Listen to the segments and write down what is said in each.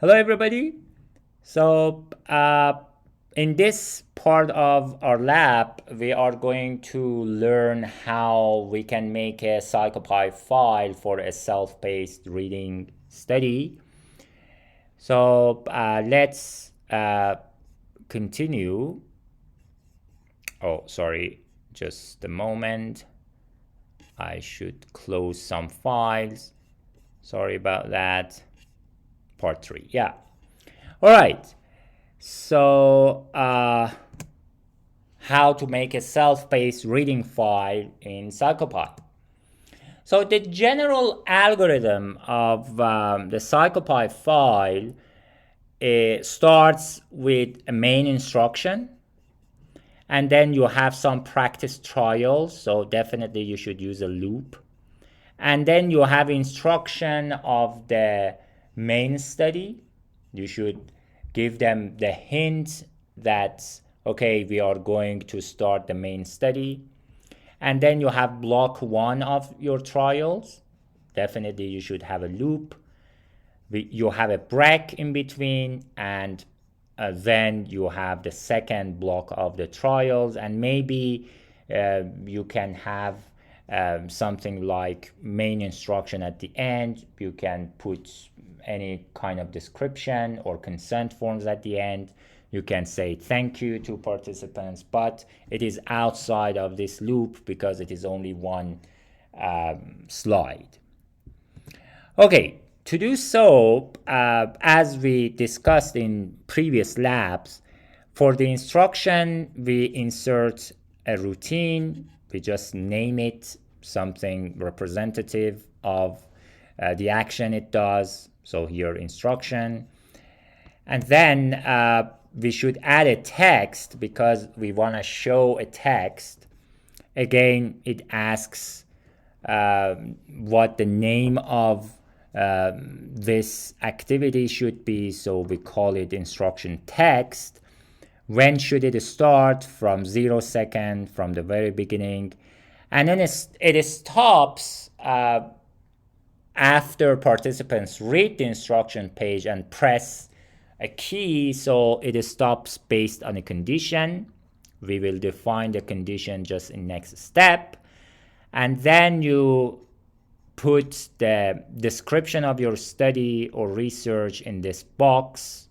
Hello, everybody. So, in this part of our lab, we are going to learn how we can make a PsychoPy file for a self-paced reading study. So, let's continue. Oh, sorry, just a moment. I should close some files. Sorry about that. Part 3. Yeah. All right. So, how to make a self-paced reading file in PsychoPy. So the general algorithm of the PsychoPy file starts with a main instruction, and then you have some practice trials. So definitely you should use a loop. And then you have instruction of the main study. You should give them the hint that, okay, we are going to start the main study. And then you have block 1 of your trials. Definitely you should have a loop. You have a break in between, and then you have the second block of the trials, and maybe you can have something like main instruction at the end. You can put any kind of description or consent forms at the end. You can say thank you to participants, but it is outside of this loop because it is only one slide. Okay, to do so, as we discussed in previous labs, for the instruction, we insert a routine. We just name it something representative of the action it does. So here, instruction. And then we should add a text because we want to show a text. Again, it asks what the name of this activity should be, so we call it instruction text. When should it start? From 0 second, from the very beginning. And then it stops after participants read the instruction page and press a key, so it stops based on a condition. We will define the condition just in next step. And then you put the description of your study or research in this box,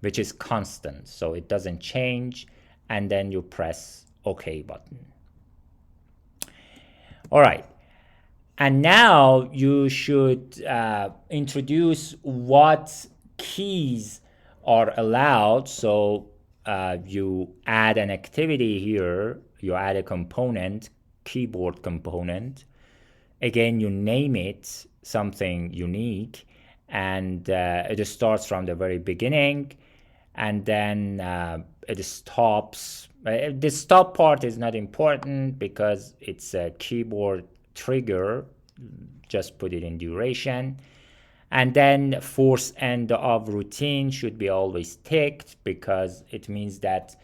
which is constant, so it doesn't change, and then you press OK button. All right, and now you should introduce what keys are allowed. So you add an activity here, you add a component, keyboard component. Again, you name it something unique, and it starts from the very beginning, and then it stops. The stop part is not important because it's a keyboard trigger. Just put it in duration. And then force end of routine should be always ticked because it means that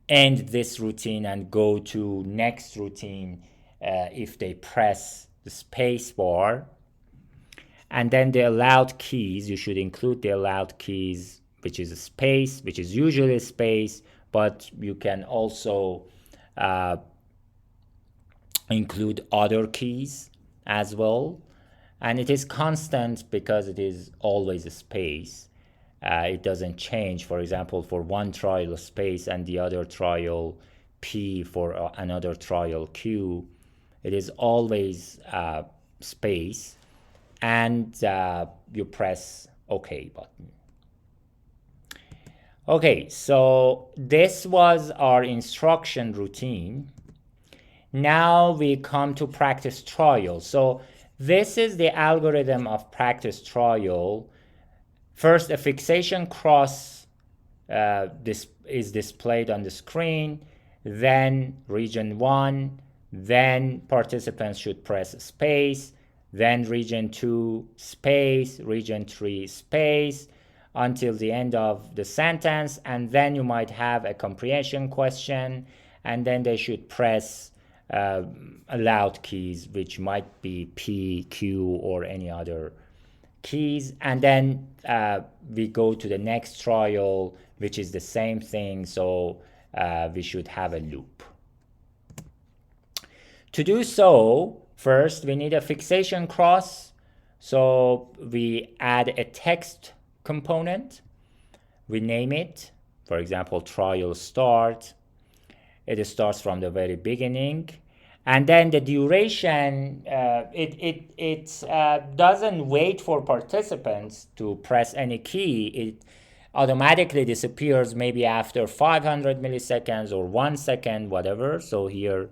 end this routine and go to next routine if they press the space bar. And then the allowed keys, you should include the allowed keys, which is a space, which is usually a space, but you can also include other keys as well. And it is constant because it is always a space. It doesn't change. For example, for one trial space and the other trial P for another trial Q, it is always space, and you press OK button. Okay, so this was our instruction routine. Now we come to practice trial. So this is the algorithm of practice trial. First, a fixation cross this is displayed on the screen, then region 1, then participants should press space, then region 2 space, region 3 space, until the end of the sentence, and then you might have a comprehension question, and then they should press allowed keys, which might be P, Q, or any other keys, and then we go to the next trial, which is the same thing, so we should have a loop. To do so, first we need a fixation cross, so we add a text component, we name it, for example, trial start. It starts from the very beginning, and then the duration, it doesn't wait for participants to press any key. It automatically disappears maybe after 500 milliseconds or 1 second, whatever. So here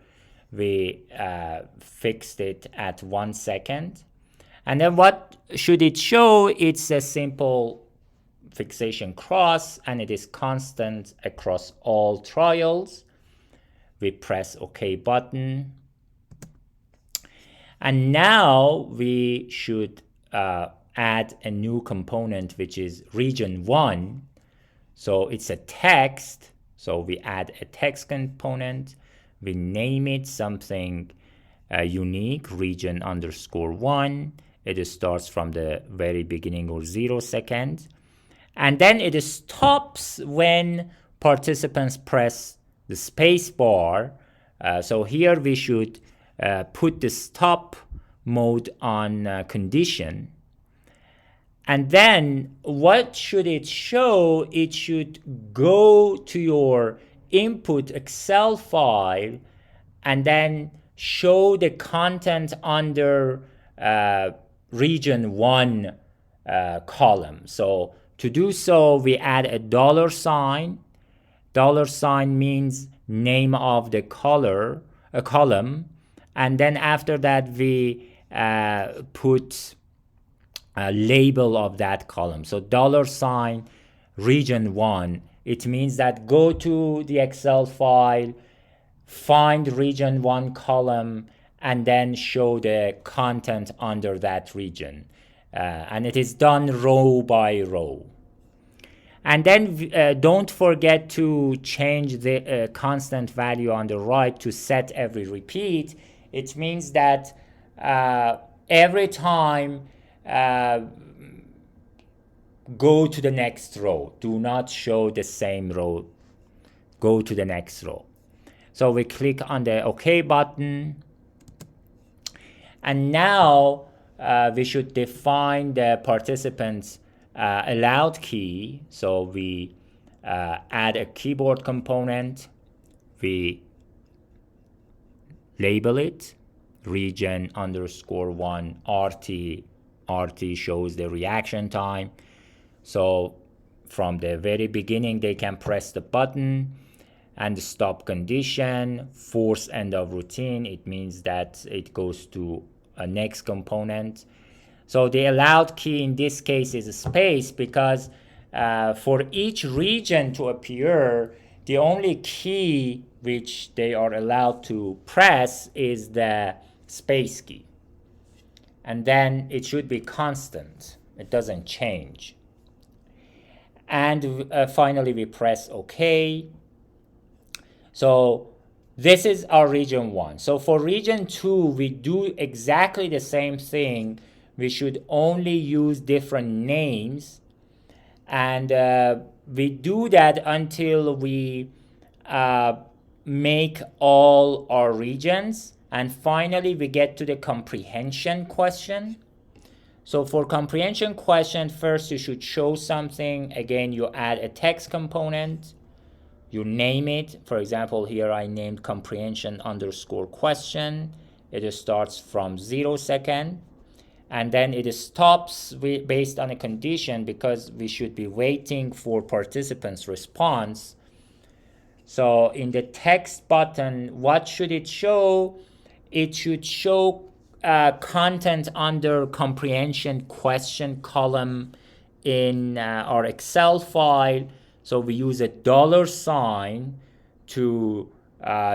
we fixed it at 1 second. And then what should it show? It's a simple fixation cross, and it is constant across all trials. We press OK button. And now we should add a new component, which is region 1. So it's a text. So we add a text component. We name it something unique, region _1. It starts from the very beginning or 0 second. And then it stops when participants press the space bar. So here we should put the stop mode on condition. And then what should it show? It should go to your input Excel file and then show the content under region 1 column. So to do so, we add a $sign. $sign means name of the column, and then after that we put a label of that column. So $sign region 1, it means that go to the Excel file, find region 1 column, and then show the content under that region. And it is done row by row. And then don't forget to change the constant value on the right to set every repeat. It means that every time go to the next row. Do not show the same row. Go to the next row. So we click on the OK button. And now we should define the participants' allowed key. So we add a keyboard component. We label it region _1 RT. RT shows the reaction time. So from the very beginning, they can press the button. And the stop condition, force end of routine, it means that it goes to a next component. So the allowed key in this case is a space, because for each region to appear, the only key which they are allowed to press is the space key. And then it should be constant. It doesn't change. And finally, we press OK. So this is our region 1. So for region 2, we do exactly the same thing. We should only use different names. And we do that until we make all our regions. And finally, we get to the comprehension question. So for comprehension question, first you should show something. Again, you add a text component. You name it. For example, here I named comprehension _question. It starts from 0 second. And then it stops based on a condition, because we should be waiting for participants' response. So in the text button, what should it show? It should show content under comprehension question column in our Excel file. So we use a $sign to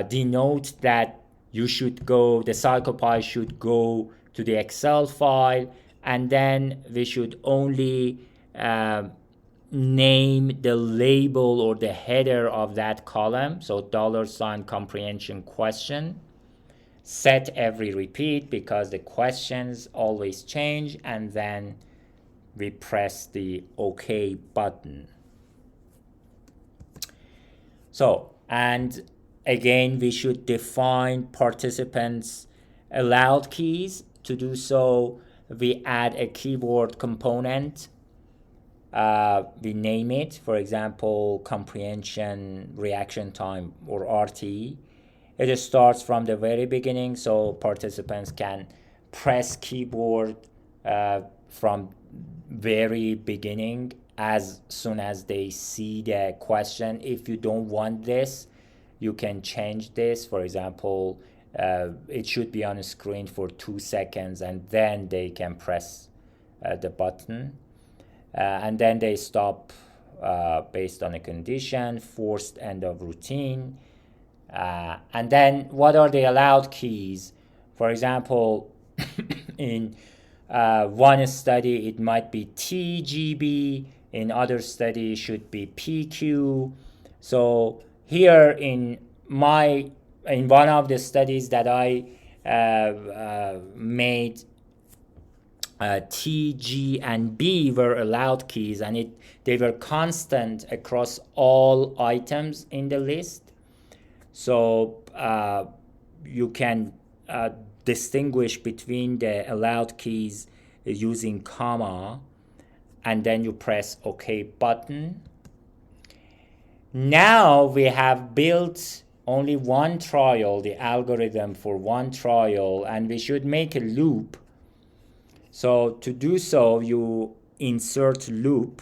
denote that you should go, the PsychoPy should go to the Excel file, and then we should only name the label or the header of that column. So $sign comprehension question. Set every repeat, because the questions always change, and then we press the OK button. So, and again, we should define participants' allowed keys. To do so, we add a keyboard component. We name it, for example, comprehension, reaction time, or RT. It just starts from the very beginning, so participants can press keyboard from very beginning as soon as they see the question. If you don't want this, you can change this. For example, it should be on the screen for 2 seconds, and then they can press the button. And then they stop based on a condition, forced end of routine. And then what are the allowed keys? For example, in one study it might be TGB, in other study it should be PQ. So here in one of the studies that I made, T, G, and B were allowed keys, and they were constant across all items in the list. So you can distinguish between the allowed keys using comma, and then you press OK button. Now we have built only one trial, the algorithm for one trial, and we should make a loop. So to do so, you insert loop,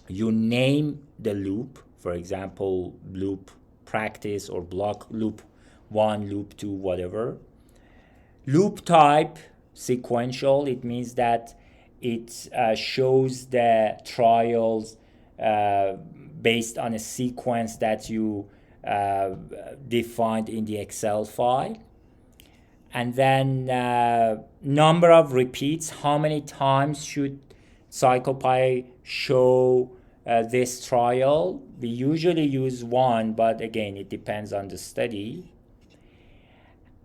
you name the loop, for example, loop practice or block loop 1, loop 2, whatever. Loop type, sequential, it means that it shows the trials based on a sequence that you defined in the Excel file. And then number of repeats, how many times should PsychoPy show this trial? We usually use 1, but again, it depends on the study.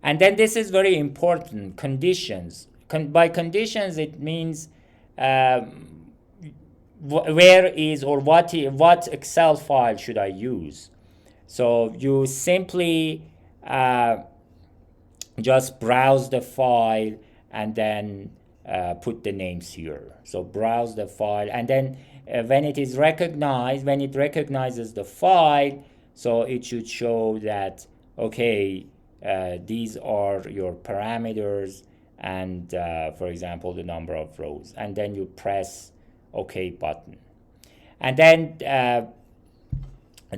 And then this is very important, conditions. By conditions, it means where is or what Excel file should I use? So you simply just browse the file and then put the names here. So browse the file, and then when it recognizes the file, so it should show that, okay, these are your parameters, and for example, the number of rows, and then you press OK button. And then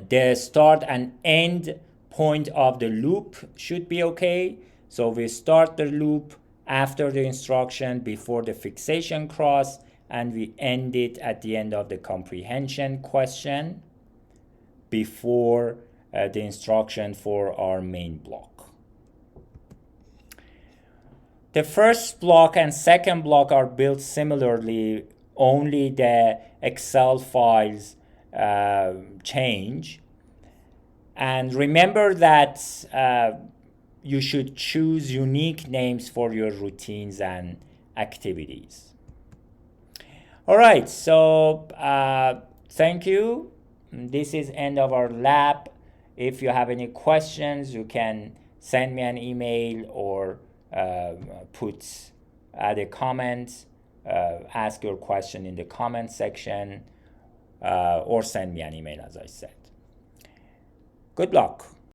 the start and end point of the loop should be okay. So we start the loop after the instruction, before the fixation cross, and we end it at the end of the comprehension question, before the instruction for our main block. The first block and second block are built similarly, only the Excel files change. And remember that you should choose unique names for your routines and activities. All right, so thank you. This is end of our lab. If you have any questions, you can send me an email or add a comment, ask your question in the comment section, or send me an email, as I said. Good luck.